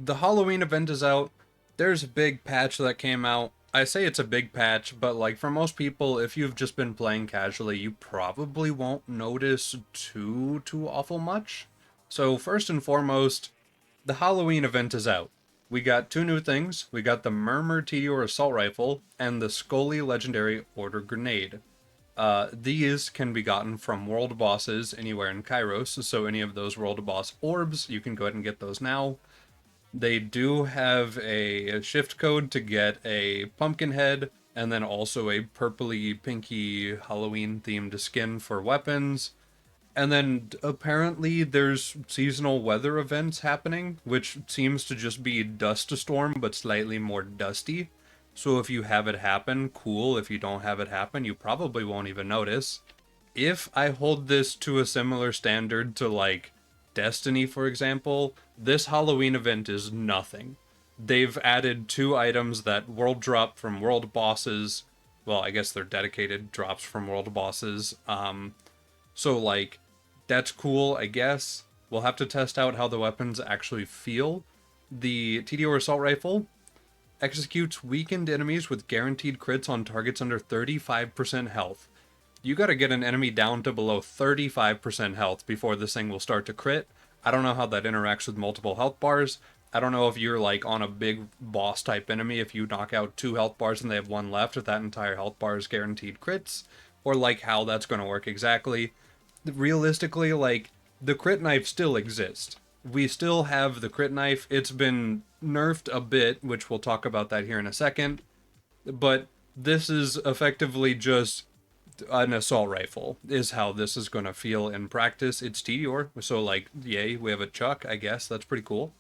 The Halloween event is out. There's a big patch that came out. I say it's a big patch, but like for most people, if you've just been playing casually, you probably won't notice too awful much. So first and foremost, the Halloween event is out. We got two new things. We got the Murmur Meteor Assault Rifle and the Scully Legendary Order Grenade. These can be gotten from world bosses anywhere in Kairos, so any of those world boss orbs, you can go ahead and get those now. They do have a shift code to get a pumpkin head and then also a purpley pinky Halloween themed skin for weapons. And then apparently there's seasonal weather events happening, which seems to just be dust storm but slightly more dusty. So if you have it happen, cool. If you don't have it happen, you probably won't even notice. If I hold this to a similar standard to like Destiny, for example, this Halloween event is nothing. They've added two items that world drop from world bosses. Well, I guess they're dedicated drops from world bosses. So like that's cool, I guess. We'll have to test out how the weapons actually feel. The TDO assault rifle executes weakened enemies with guaranteed crits on targets under 35% health. You gotta get an enemy down to below 35% health before this thing will start to crit. I don't know how that interacts with multiple health bars. I don't know if you're like on a big boss type enemy, if you knock out two health bars and they have one left, if that entire health bar is guaranteed crits, or like how that's gonna work exactly. Realistically, like, the crit knife still exists. We still have the crit knife. It's been nerfed a bit, which we'll talk about that here in a second. But this is effectively just an assault rifle, is how this is going to feel in practice. It's Tedior, so like, yay, we have a Chuck, I guess. That's pretty cool.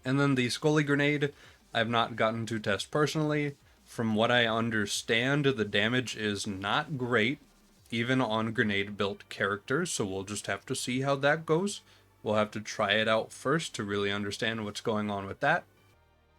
And then the Scully grenade, I've not gotten to test personally. From what I understand, the damage is not great, even on grenade built characters, so we'll just have to see how that goes. We'll have to try it out first to really understand what's going on with that.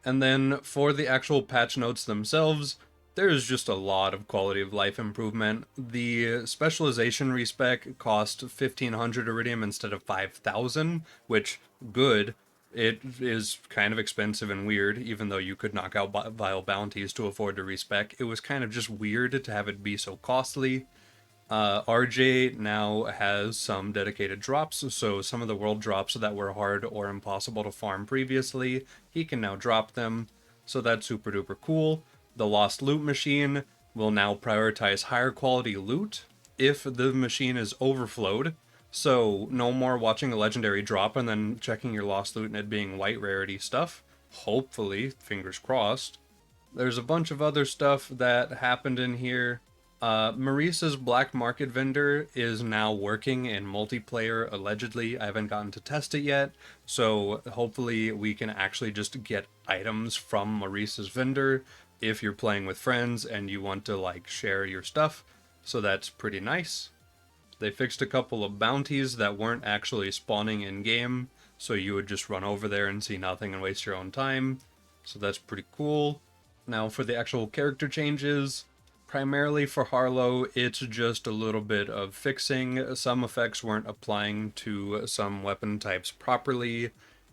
And then for the actual patch notes themselves, there's just a lot of quality of life improvement. The specialization respec cost 1500 iridium instead of 5000, which good. It is kind of expensive and weird, even though you could knock out vile bounties to afford to respec. It was kind of just weird to have it be so costly. RJ now has some dedicated drops, so some of the world drops that were hard or impossible to farm previously, he can now drop them, so that's super duper cool. The Lost Loot machine will now prioritize higher quality loot if the machine is overflowed, so no more watching a legendary drop and then checking your Lost Loot and it being white rarity stuff. Hopefully, fingers crossed. There's a bunch of other stuff that happened in here. Marisa's black market vendor is now working in multiplayer, allegedly. I haven't gotten to test it yet, so hopefully we can actually just get items from Marisa's vendor if you're playing with friends and you want to like share your stuff, so that's pretty nice. They fixed a couple of bounties that weren't actually spawning in game, so you would just run over there and see nothing and waste your own time, so that's pretty cool. Now for the actual character changes, primarily for Harlow, it's just a little bit of fixing. Some effects weren't applying to some weapon types properly.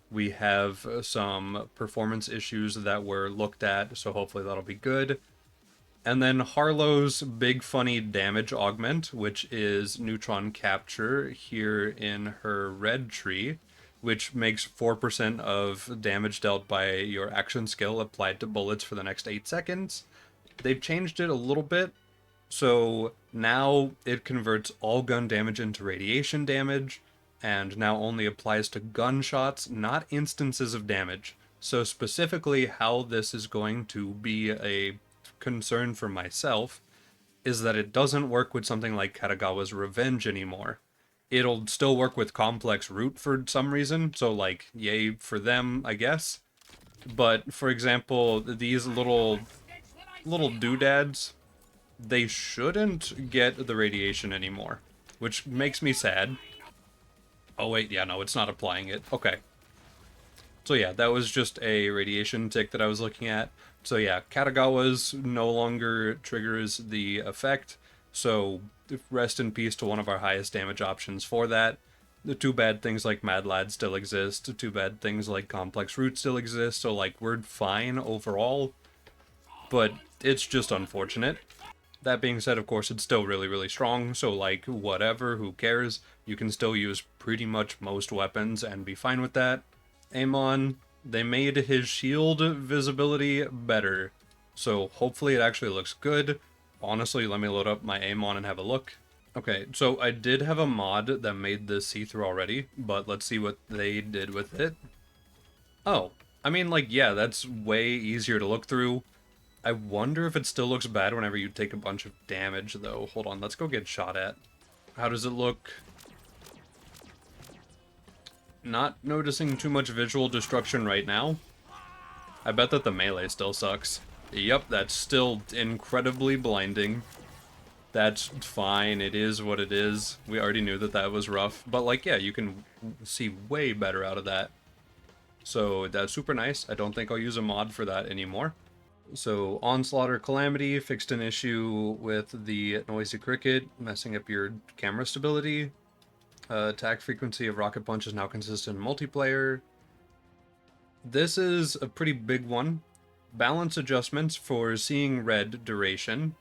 We have some performance issues that were looked at, so hopefully that'll be good. And then Harlow's big funny damage augment, which is neutron capture here in her red tree, which makes 4% of damage dealt by your action skill applied to bullets for the next 8 seconds. They've changed it a little bit, so now it converts all gun damage into radiation damage, and now only applies to gunshots, not instances of damage. So specifically how this is going to be a concern for myself is that it doesn't work with something like Katagawa's Revenge anymore. It'll still work with Complex Root for some reason, so like, yay for them, I guess. But, for example, these little doodads, they shouldn't get the radiation anymore, which makes me sad. Oh wait, yeah, no, it's not applying it. Okay. So yeah, that was just a radiation tick that I was looking at. So yeah, Katagawa's no longer triggers the effect, so rest in peace to one of our highest damage options for that. The too bad things like Mad Lad still exist, too bad things like Complex Root still exist, so like we're fine overall, but it's just unfortunate. That being said, of course, it's still really, really strong, so like, whatever, who cares? You can still use pretty much most weapons and be fine with that. Amon, they made his shield visibility better, so hopefully it actually looks good. Honestly, let me load up my Amon and have a look. Okay, so I did have a mod that made this see-through already, but let's see what they did with it. Oh, I mean, like, yeah, that's way easier to look through. I wonder if it still looks bad whenever you take a bunch of damage, though. Hold on, let's go get shot at. How does it look? Not noticing too much visual destruction right now. I bet that the melee still sucks. Yep, that's still incredibly blinding. That's fine, it is what it is. We already knew that that was rough. But, like, yeah, you can see way better out of that. So that's super nice. I don't think I'll use a mod for that anymore. So, Onslaught or Calamity fixed an issue with the Noisy Cricket, messing up your camera stability. Attack frequency of Rocket Punch is now consistent in multiplayer. This is a pretty big one. Balance adjustments for Seeing Red duration.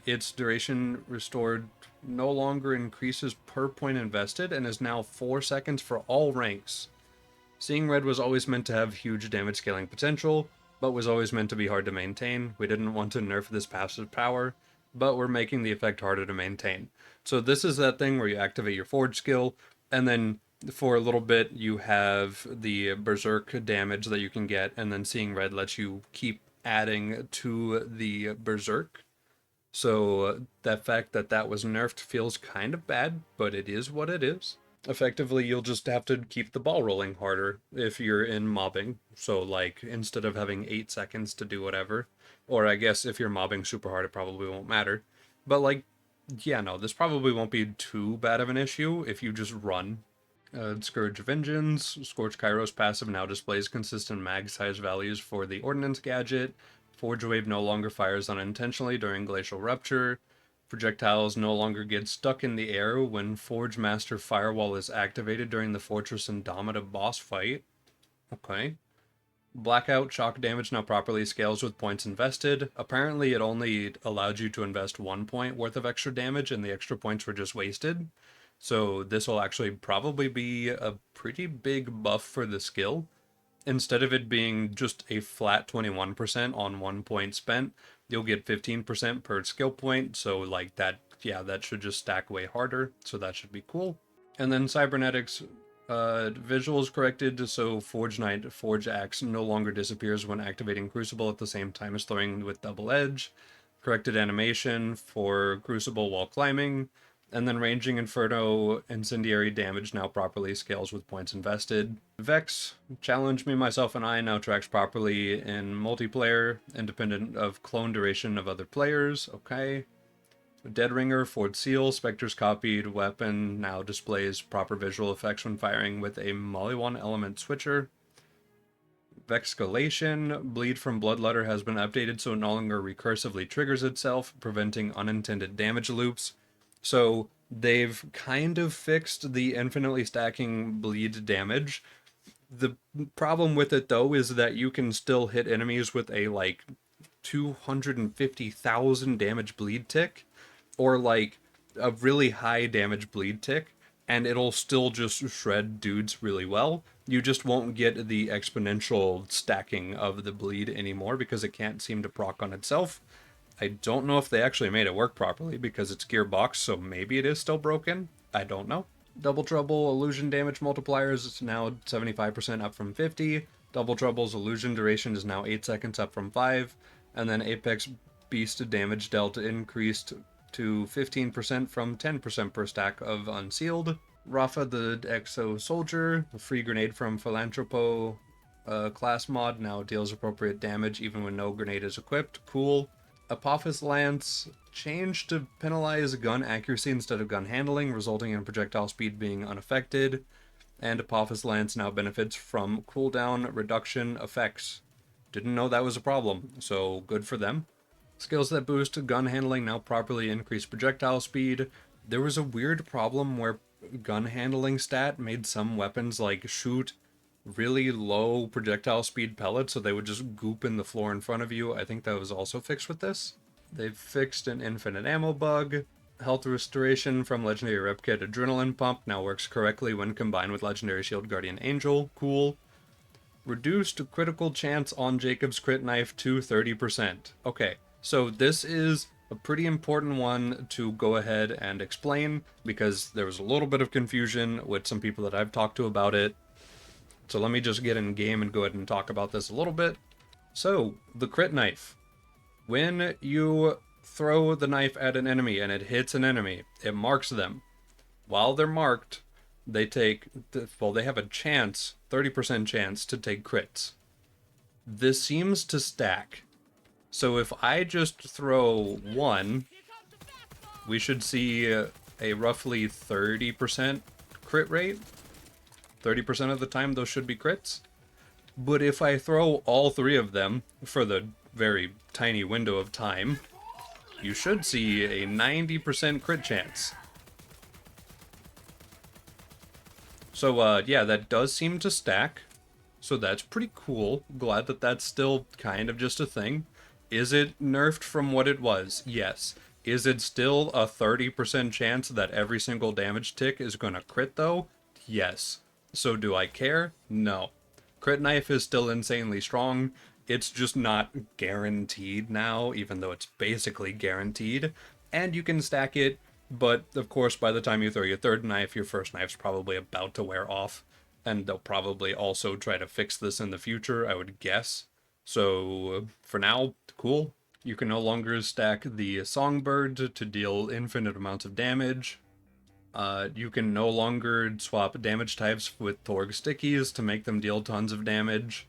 Its duration restored no longer increases per point invested and is now 4 seconds for all ranks. Seeing Red was always meant to have huge damage scaling potential, but was always meant to be hard to maintain. We didn't want to nerf this passive power, but we're making the effect harder to maintain. So this is that thing where you activate your Forge skill, and then for a little bit you have the Berserk damage that you can get, and then Seeing Red lets you keep adding to the Berserk. So that fact that that was nerfed feels kind of bad, but it is what it is. Effectively, you'll just have to keep the ball rolling harder if you're in mobbing. So, like, instead of having 8 seconds to do whatever, or I guess if you're mobbing super hard, it probably won't matter. But, like, yeah, no, this probably won't be too bad of an issue if you just run. Scourge of Vengeance, Scorch Kairos passive now displays consistent mag size values for the Ordnance gadget. Forge Wave no longer fires unintentionally during Glacial Rupture. Projectiles no longer get stuck in the air when Forge Master Firewall is activated during the Fortress Indomita boss fight. Okay. Blackout shock damage now properly scales with points invested. Apparently it only allowed you to invest 1 point worth of extra damage and the extra points were just wasted. So this will actually probably be a pretty big buff for the skill. Instead of it being just a flat 21% on 1 point spent, you'll get 15% per skill point. So like that, yeah, that should just stack way harder. So that should be cool. And then Cybernetics visuals corrected, so Forge Knight, Forge Axe no longer disappears when activating Crucible at the same time as throwing with Double Edge. Corrected animation for Crucible while climbing. And then Ranging Inferno Incendiary damage now properly scales with points invested. Vex, Challenge Me, Myself, and I now tracks properly in multiplayer, independent of clone duration of other players. Okay. Dead Ringer, Forged Seal, Spectre's copied weapon now displays proper visual effects when firing with a Mollywon element switcher. Vexcalation, Bleed from Bloodletter has been updated so it no longer recursively triggers itself, preventing unintended damage loops. So they've kind of fixed the infinitely stacking bleed damage. The problem with it though is that you can still hit enemies with a like 250,000 damage bleed tick, or like a really high damage bleed tick, and it'll still just shred dudes really well. You just won't get the exponential stacking of the bleed anymore because it can't seem to proc on itself. I don't know if they actually made it work properly because it's Gearbox, so maybe it is still broken. I don't know. Double Trouble illusion damage multipliers is now 75% up from 50. Double Trouble's illusion duration is now 8 seconds up from 5. And then Apex Beast damage dealt increased to 15% from 10% per stack of Unsealed. Rafa the Exo Soldier, a free grenade from Philanthropo class mod, now deals appropriate damage even when no grenade is equipped. Cool. Apophis Lance changed to penalize gun accuracy instead of gun handling, resulting in projectile speed being unaffected. And Apophis Lance now benefits from cooldown reduction effects. Didn't know that was a problem, so good for them. Skills that boost gun handling now properly increase projectile speed. There was a weird problem where gun handling stat made some weapons like shoot really low projectile speed pellets, so they would just goop in the floor in front of you. I think that was also fixed with this. They've fixed an infinite ammo bug. Health restoration from Legendary Rep Kit Adrenaline Pump now works correctly when combined with Legendary Shield Guardian Angel. Cool. Reduced critical chance on Jacob's crit knife to 30%. Okay, so this is a pretty important one to go ahead and explain because there was a little bit of confusion with some people that I've talked to about it. So let me just get in game and go ahead and talk about this a little bit. So, the crit knife. When you throw the knife at an enemy and it hits an enemy, it marks them. While they're marked, they have a chance, 30% chance to take crits. This seems to stack. So if I just throw one, we should see a roughly 30% crit rate. 30% of the time those should be crits. But if I throw all three of them for the very tiny window of time, you should see a 90% crit chance. So, yeah, that does seem to stack. So that's pretty cool. Glad that that's still kind of just a thing. Is it nerfed from what it was? Yes. Is it still a 30% chance that every single damage tick is going to crit, though? Yes. So do I care? No. Crit knife is still insanely strong. It's just not guaranteed now, even though it's basically guaranteed. And you can stack it, but of course by the time you throw your third knife, your first knife's probably about to wear off. And they'll probably also try to fix this in the future, I would guess. So for now, cool. You can no longer stack the Songbird to deal infinite amounts of damage. You can no longer swap damage types with Thorg stickies to make them deal tons of damage.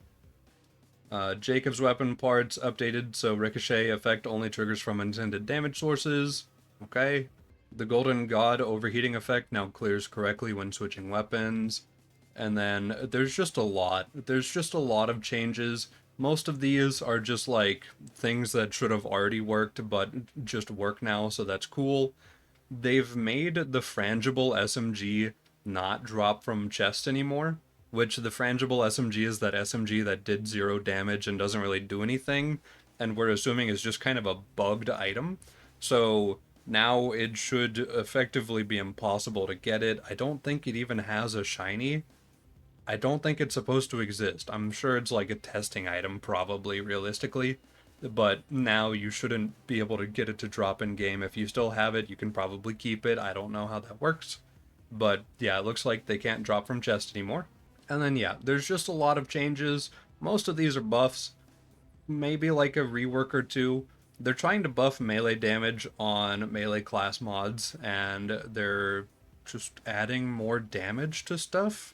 Jacob's weapon parts updated so ricochet effect only triggers from intended damage sources. Okay. The Golden God overheating effect now clears correctly when switching weapons. And then there's just a lot. There's just a lot of changes. Most of these are just like things that should have already worked but just work now, so that's cool. They've made the frangible SMG not drop from chest anymore, which the frangible SMG is that SMG that did 0 damage and doesn't really do anything, and we're assuming is just kind of a bugged item. So now it should effectively be impossible to get it. I don't think it even has a shiny. I don't think it's supposed to exist. I'm sure it's like a testing item, probably, realistically. But now you shouldn't be able to get it to drop in game. If you still have it, you can probably keep it. I don't know how that works. But yeah, it looks like they can't drop from chest anymore. And then yeah, there's just a lot of changes. Most of these are buffs. Maybe like a rework or two. They're trying to buff melee damage on melee class mods, and they're just adding more damage to stuff.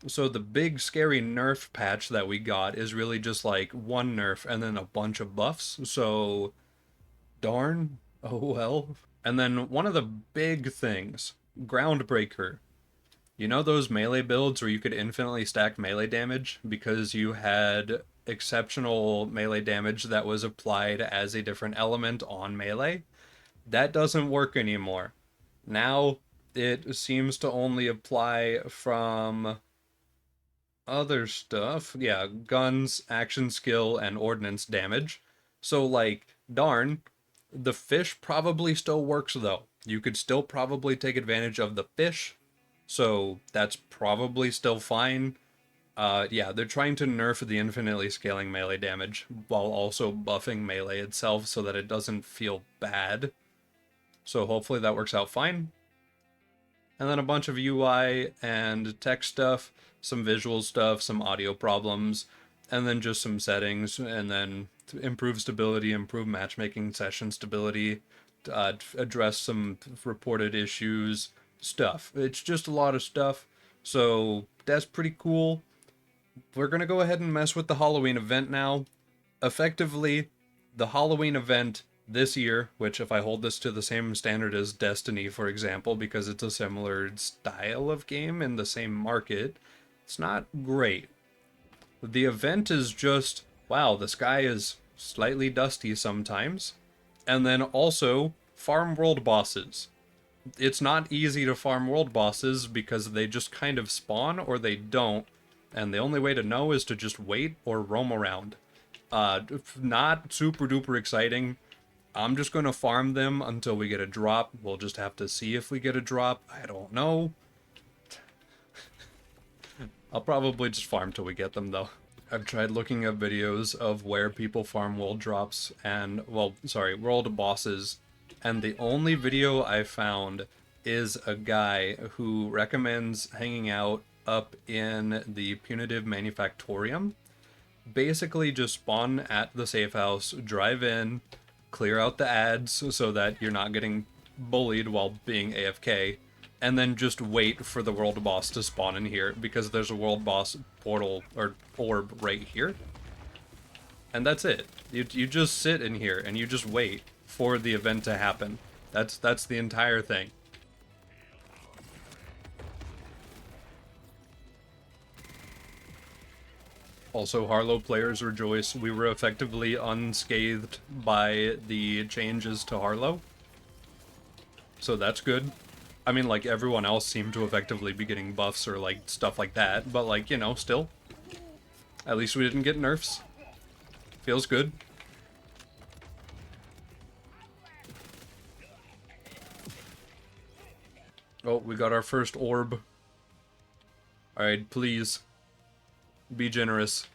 So the big scary nerf patch that we got is really just like one nerf and then a bunch of buffs. So darn, oh well. And then one of the big things, Groundbreaker. You know those melee builds where you could infinitely stack melee damage because you had exceptional melee damage that was applied as a different element on melee? That doesn't work anymore. Now it seems to only apply from other stuff. Yeah, guns, action skill, and ordnance damage. So, like, darn, the fish probably still works, though. You could still probably take advantage of the fish, so that's probably still fine. Yeah, they're trying to nerf the infinitely scaling melee damage while also buffing melee itself so that it doesn't feel bad. So hopefully that works out fine. And then a bunch of UI and text stuff, some visual stuff, some audio problems, and then just some settings, and then improve stability, improve matchmaking session stability, address some reported issues, stuff. It's just a lot of stuff, so that's pretty cool. We're going to go ahead and mess with the Halloween event now. Effectively, the Halloween event this year, which if I hold this to the same standard as Destiny, for example, because it's a similar style of game in the same market, it's not great. The event is just, wow, the sky is slightly dusty sometimes. And then also, farm world bosses. it's not easy to farm world bosses because they just kind of spawn or they don't, and the only way to know is to just wait or roam around. Not super duper exciting. I'm just gonna farm them until we get a drop. We'll just have to see if we get a drop. I don't know. I'll probably just farm till we get them, though. I've tried looking up videos of where people farm world drops and, well, sorry, world bosses, and the only video I found is a guy who recommends hanging out up in the Punitive Manufactorium. Basically just spawn at the safe house, drive in, clear out the ads so that you're not getting bullied while being AFK, and then just wait for the world boss to spawn in here, because there's a world boss portal, or orb, right here. And that's it. You just sit in here, and you just wait for the event to happen. That's the entire thing. Also, Harlow players rejoice. We were effectively unscathed by the changes to Harlow. So that's good. I mean, like, everyone else seemed to effectively be getting buffs or, like, stuff like that. But, like, you know, still. At least we didn't get nerfs. Feels good. Oh, we got our first orb. Alright, please. Be generous.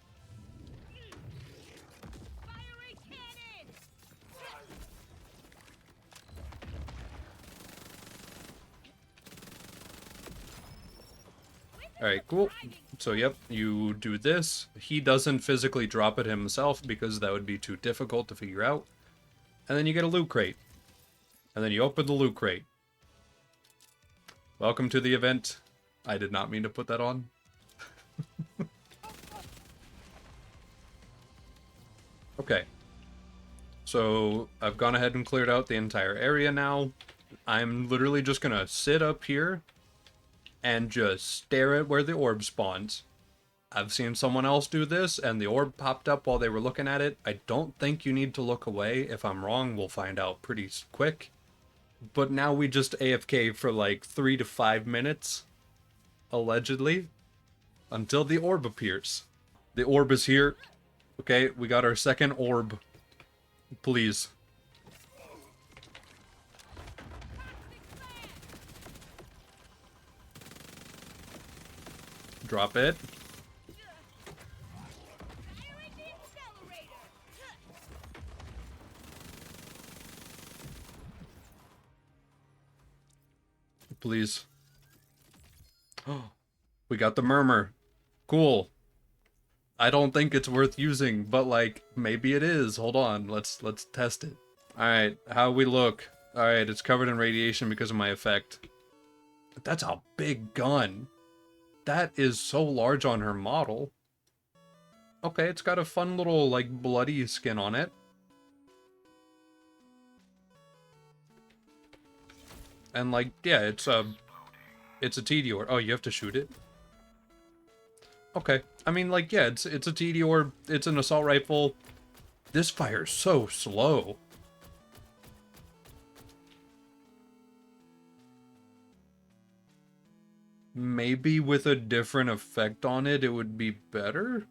Alright, cool. So, yep, you do this. He doesn't physically drop it himself because that would be too difficult to figure out. And then you get a loot crate. And then you open the loot crate. Welcome to the event. I did not mean to put that on. Okay. So, I've gone ahead and cleared out the entire area now. I'm literally just gonna sit up here and just stare at where the orb spawns. I've seen someone else do this, and the orb popped up while they were looking at it. I don't think you need to look away. If I'm wrong, we'll find out pretty quick. But now we just AFK for like 3 to 5 minutes, allegedly, until the orb appears. The orb is here. Okay, we got our second orb. Please. Drop it. Please. Oh, we got the murmur. Cool. I don't think it's worth using, but like maybe it is. Hold on, let's test it. All right, how we look? All right, it's covered in radiation because of my effect. That's a big gun. That is so large on her model. Okay, it's got a fun little like bloody skin on it. And like, yeah, it's a TD orb. Oh, you have to shoot it? Okay. I mean, like, yeah, it's a TD orb. It's an assault rifle. This fires so slow. Maybe with a different effect on it, it would be better?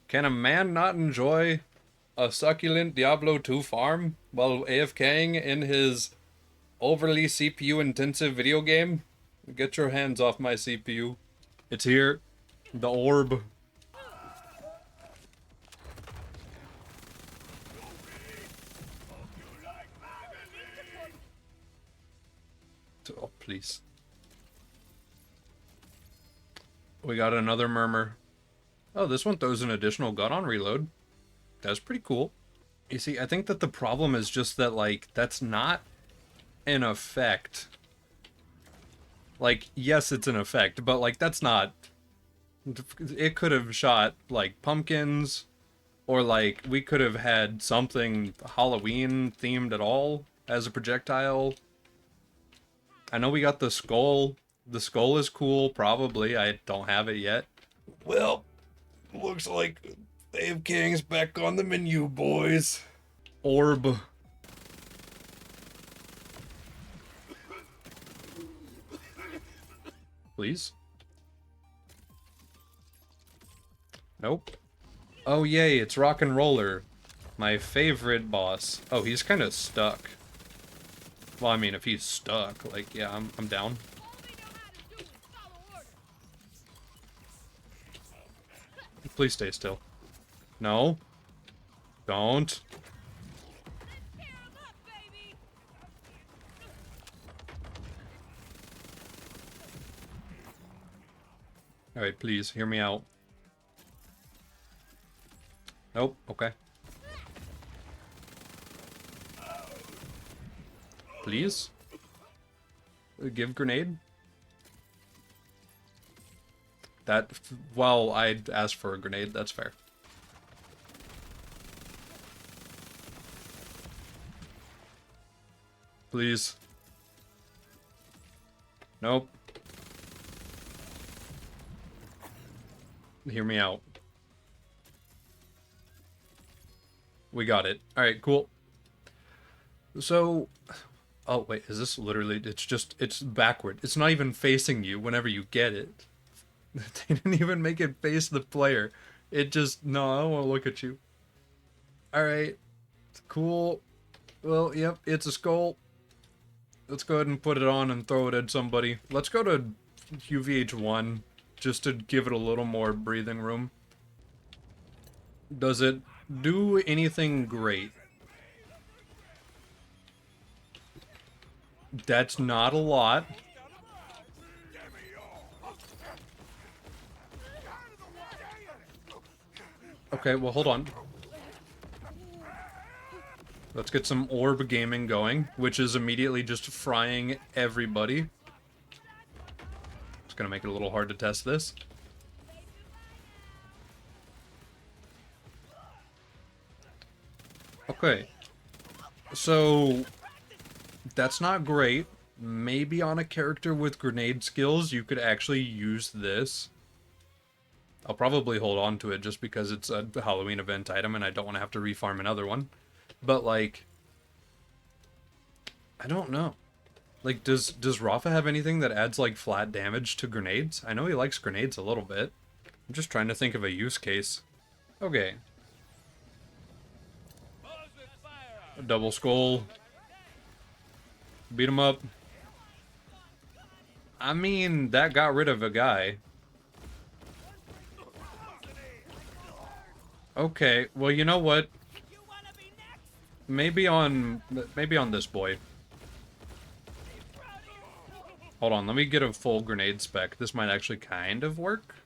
Can a man not enjoy a succulent Diablo 2 farm while AFKing in his overly CPU-intensive video game? Get your hands off my CPU. It's here. The orb. Oh, please. We got another murmur. Oh, this one throws an additional gun on reload. That's pretty cool. You see, I think that the problem is just that, like, that's not an effect. Like, yes, it's an effect, but, like, that's not... It could have shot, like, pumpkins, or, like, we could have had something Halloween-themed at all as a projectile. I know we got the skull. The skull is cool, probably. I don't have it yet. Well, looks like AFKing's back on the menu, boys. Orb. Please? Nope. Oh yay, it's Rock and Roller. My favorite boss. Oh, he's kind of stuck. Well, I mean, if he's stuck, like, yeah, I'm down. Please stay still. No. Don't. Alright, please, hear me out. Nope, okay. Please? Give grenade? That, well, I'd ask for a grenade, that's fair. Please. Nope. Hear me out. We got it. Alright, cool. So... Oh, wait, is this literally... It's backward. It's not even facing you whenever you get it. They didn't even make it face the player. It just... No, I don't want to look at you. Alright. Cool. Well, yep, it's a skull. Let's go ahead and put it on and throw it at somebody. Let's go to UVH1, just to give it a little more breathing room. Does it do anything great? That's not a lot. Okay, well, hold on. Let's get some orb gaming going, which is immediately just frying everybody. It's gonna make it a little hard to test this. Okay. So, that's not great. Maybe on a character with grenade skills, you could actually use this. I'll probably hold on to it just because it's a Halloween event item and I don't want to have to refarm another one. But, like, I don't know. Like, does Rafa have anything that adds, like, flat damage to grenades? I know he likes grenades a little bit. I'm just trying to think of a use case. Okay. A double skull. Beat him up. I mean, that got rid of a guy. Okay, well, you know what? Maybe on this boy. Hold on, let me get a full grenade spec. This might actually kind of work.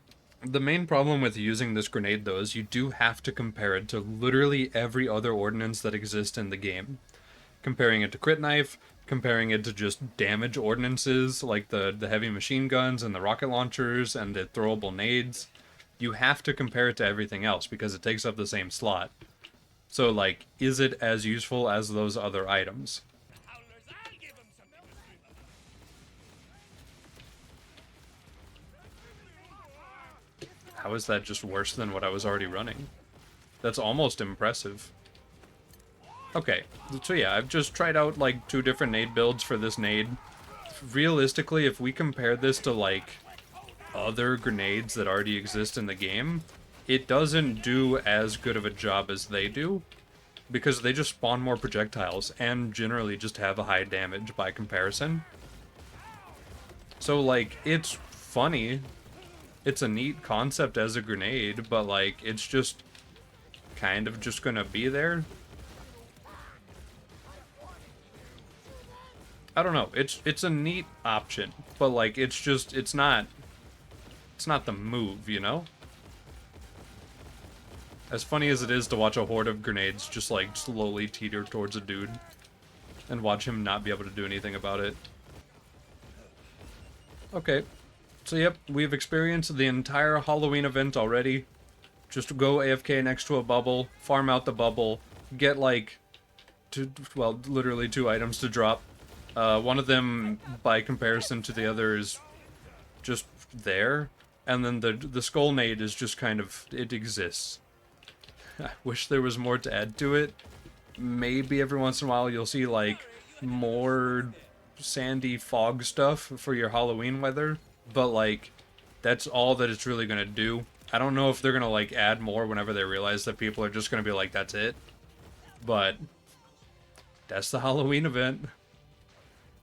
The main problem with using this grenade, though, is you do have to compare it to literally every other ordnance that exists in the game. Comparing it to crit knife, comparing it to just damage ordnances, like the heavy machine guns and the rocket launchers and the throwable nades. You have to compare it to everything else because it takes up the same slot. So, like, is it as useful as those other items? How is that just worse than what I was already running? That's almost impressive. Okay, so yeah, I've just tried out, like, 2 different nade builds for this nade. Realistically, if we compare this to, like, other grenades that already exist in the game, it doesn't do as good of a job as they do, because they just spawn more projectiles, and generally just have a high damage by comparison. So, like, it's funny. It's a neat concept as a grenade, but, like, it's just kind of just gonna be there. I don't know. It's a neat option, but, like, it's not the move, you know? As funny as it is to watch a horde of grenades just, like, slowly teeter towards a dude and watch him not be able to do anything about it. Okay. So, yep, we've experienced the entire Halloween event already. Just go AFK next to a bubble, farm out the bubble, get, like, literally 2 items to drop. One of them, by comparison to the other, is just there. And then the skull nade is just kind of, it exists. I wish there was more to add to it. Maybe every once in a while you'll see, like, more sandy fog stuff for your Halloween weather. but like that's all that it's really gonna do. I don't know if they're gonna like add more whenever they realize that people are just gonna be like, that's it. But that's the Halloween event.